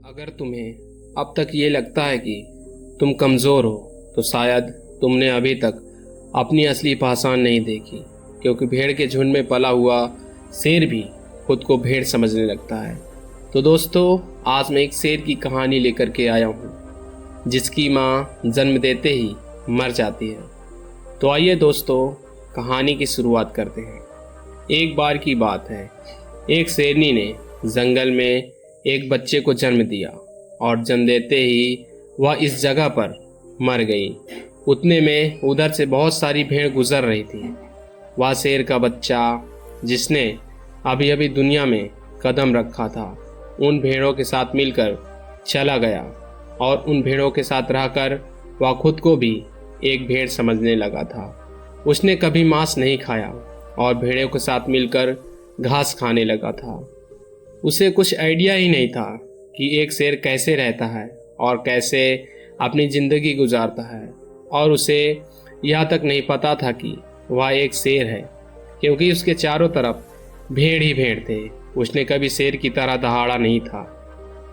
अगर तुम्हें अब तक ये लगता है कि तुम कमज़ोर हो तो शायद तुमने अभी तक अपनी असली पहचान नहीं देखी, क्योंकि भेड़ के झुंड में पला हुआ शेर भी खुद को भेड़ समझने लगता है। तो दोस्तों, आज मैं एक शेर की कहानी लेकर के आया हूँ जिसकी माँ जन्म देते ही मर जाती है। तो आइए दोस्तों, कहानी की शुरुआत करते हैं। एक बार की बात है, एक शेरनी ने जंगल में एक बच्चे को जन्म दिया और जन्म देते ही वह इस जगह पर मर गई। उतने में उधर से बहुत सारी भेड़ गुजर रही थी। वह शेर का बच्चा जिसने अभी अभी दुनिया में कदम रखा था, उन भेड़ों के साथ मिलकर चला गया और उन भेड़ों के साथ रहकर वह खुद को भी एक भेड़ समझने लगा था। उसने कभी मांस नहीं खाया और भेड़ों के साथ मिलकर घास खाने लगा था। उसे कुछ आइडिया ही नहीं था कि एक शेर कैसे रहता है और कैसे अपनी ज़िंदगी गुजारता है, और उसे यह तक नहीं पता था कि वह एक शेर है, क्योंकि उसके चारों तरफ भेड़ ही भेड़ थे। उसने कभी शेर की तरह दहाड़ा नहीं था।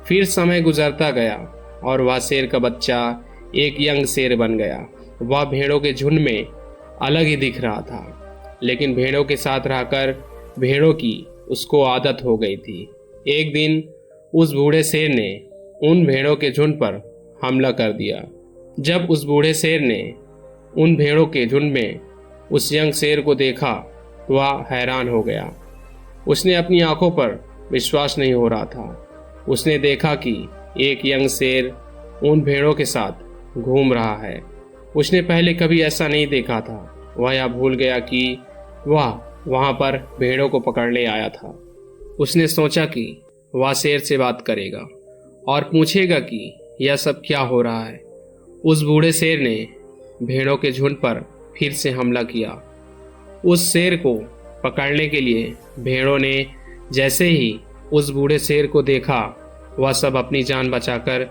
फिर समय गुजरता गया और वह शेर का बच्चा एक यंग शेर बन गया। वह भेड़ों के झुंड में अलग ही दिख रहा था, लेकिन भेड़ों के साथ रहकर भेड़ों की उसको आदत हो गई थी। एक दिन उस बूढ़े शेर ने उन भेड़ों के झुंड पर हमला कर दिया। जब उस बूढ़े शेर ने उन भेड़ों के झुंड में उस यंग शेर को देखा तो वह हैरान हो गया। उसने अपनी आंखों पर विश्वास नहीं हो रहा था। उसने देखा कि एक यंग शेर उन भेड़ों के साथ घूम रहा है। उसने पहले कभी ऐसा नहीं देखा था। वह यह भूल गया कि वह वहाँ पर भेड़ों को पकड़ने आया था। उसने सोचा कि वह शेर से बात करेगा और पूछेगा कि यह सब क्या हो रहा है। उस बूढ़े शेर ने भेड़ों के झुंड पर फिर से हमला किया। उस शेर को पकड़ने के लिए भेड़ों ने जैसे ही उस बूढ़े शेर को देखा, वह सब अपनी जान बचाकर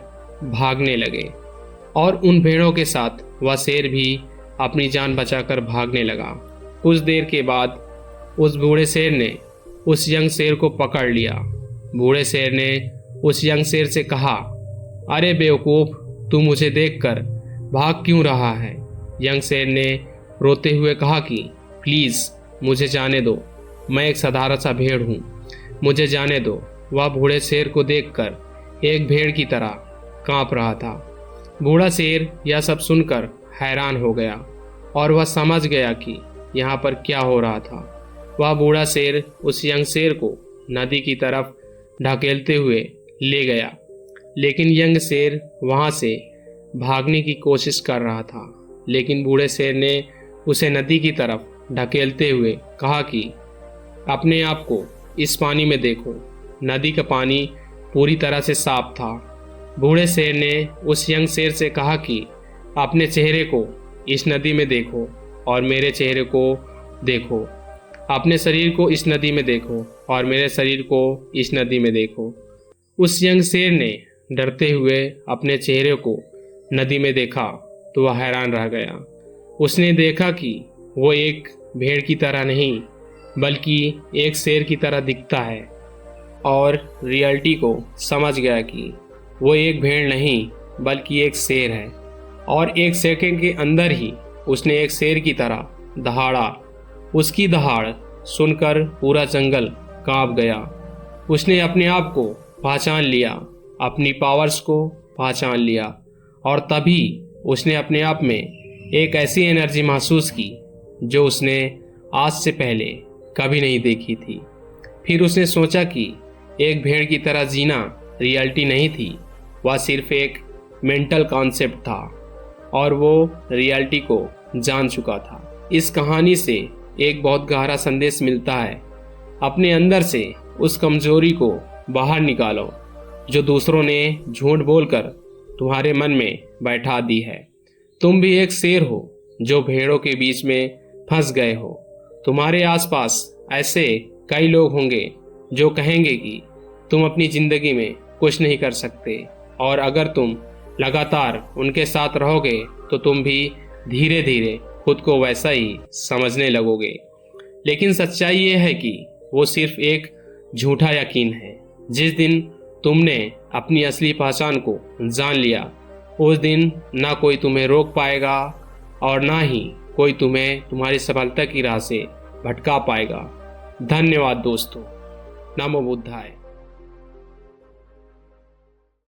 भागने लगे और उन भेड़ों के साथ वह शेर भी अपनी जान बचाकर भागने लगा। कुछ देर के बाद उस बूढ़े शेर ने उस यंग शेर को पकड़ लिया। बूढ़े शेर ने उस यंग शेर से कहा, अरे बेवकूफ़, तू मुझे देखकर भाग क्यों रहा है? यंग शेर ने रोते हुए कहा कि प्लीज़ मुझे जाने दो, मैं एक साधारण सा भेड़ हूँ, मुझे जाने दो। वह बूढ़े शेर को देखकर एक भेड़ की तरह कांप रहा था। बूढ़ा शेर यह सब सुनकर हैरान हो गया और वह समझ गया कि यहाँ पर क्या हो रहा था। वह बूढ़ा शेर उस यंग शेर को नदी की तरफ ढकेलते हुए ले गया, लेकिन यंग शेर वहाँ से भागने की कोशिश कर रहा था। लेकिन बूढ़े शेर ने उसे नदी की तरफ ढकेलते हुए कहा कि अपने आप को इस पानी में देखो। नदी का पानी पूरी तरह से साफ था। बूढ़े शेर ने उस यंग शेर से कहा कि अपने चेहरे को इस नदी में देखो और मेरे चेहरे को देखो। अपने शरीर को इस नदी में देखो और मेरे शरीर को इस नदी में देखो। उस यंग शेर ने डरते हुए अपने चेहरे को नदी में देखा तो वह हैरान रह गया। उसने देखा कि वो एक भेड़ की तरह नहीं बल्कि एक शेर की तरह दिखता है, और रियलिटी को समझ गया कि वो एक भेड़ नहीं बल्कि एक शेर है। और एक सेकंड के अंदर ही उसने एक शेर की तरह दहाड़ा। उसकी दहाड़ सुनकर पूरा जंगल कांप गया। उसने अपने आप को पहचान लिया, अपनी पावर्स को पहचान लिया, और तभी उसने अपने आप में एक ऐसी एनर्जी महसूस की जो उसने आज से पहले कभी नहीं देखी थी। फिर उसने सोचा कि एक भेड़ की तरह जीना रियलिटी नहीं थी, वह सिर्फ एक मेंटल कॉन्सेप्ट था, और वो रियलिटी को जान चुका था। इस कहानी से एक बहुत गहरा संदेश मिलता है। अपने अंदर से उस कमजोरी को बाहर निकालो जो दूसरों ने झूठ बोलकर तुम्हारे मन में बैठा दी है। तुम भी एक शेर हो जो भेड़ों के बीच में फंस गए हो। तुम्हारे आसपास ऐसे कई लोग होंगे जो कहेंगे कि तुम अपनी ज़िंदगी में कुछ नहीं कर सकते, और अगर तुम लगातार उनके साथ रहोगे तो तुम भी धीरे धीरे खुद को वैसा ही समझने लगोगे। लेकिन सच्चाई ये है कि वो सिर्फ एक झूठा यकीन है। जिस दिन तुमने अपनी असली पहचान को जान लिया, उस दिन ना कोई तुम्हें रोक पाएगा और ना ही कोई तुम्हें तुम्हारी सफलता की राह से भटका पाएगा। धन्यवाद दोस्तों। नमो बुद्धाय।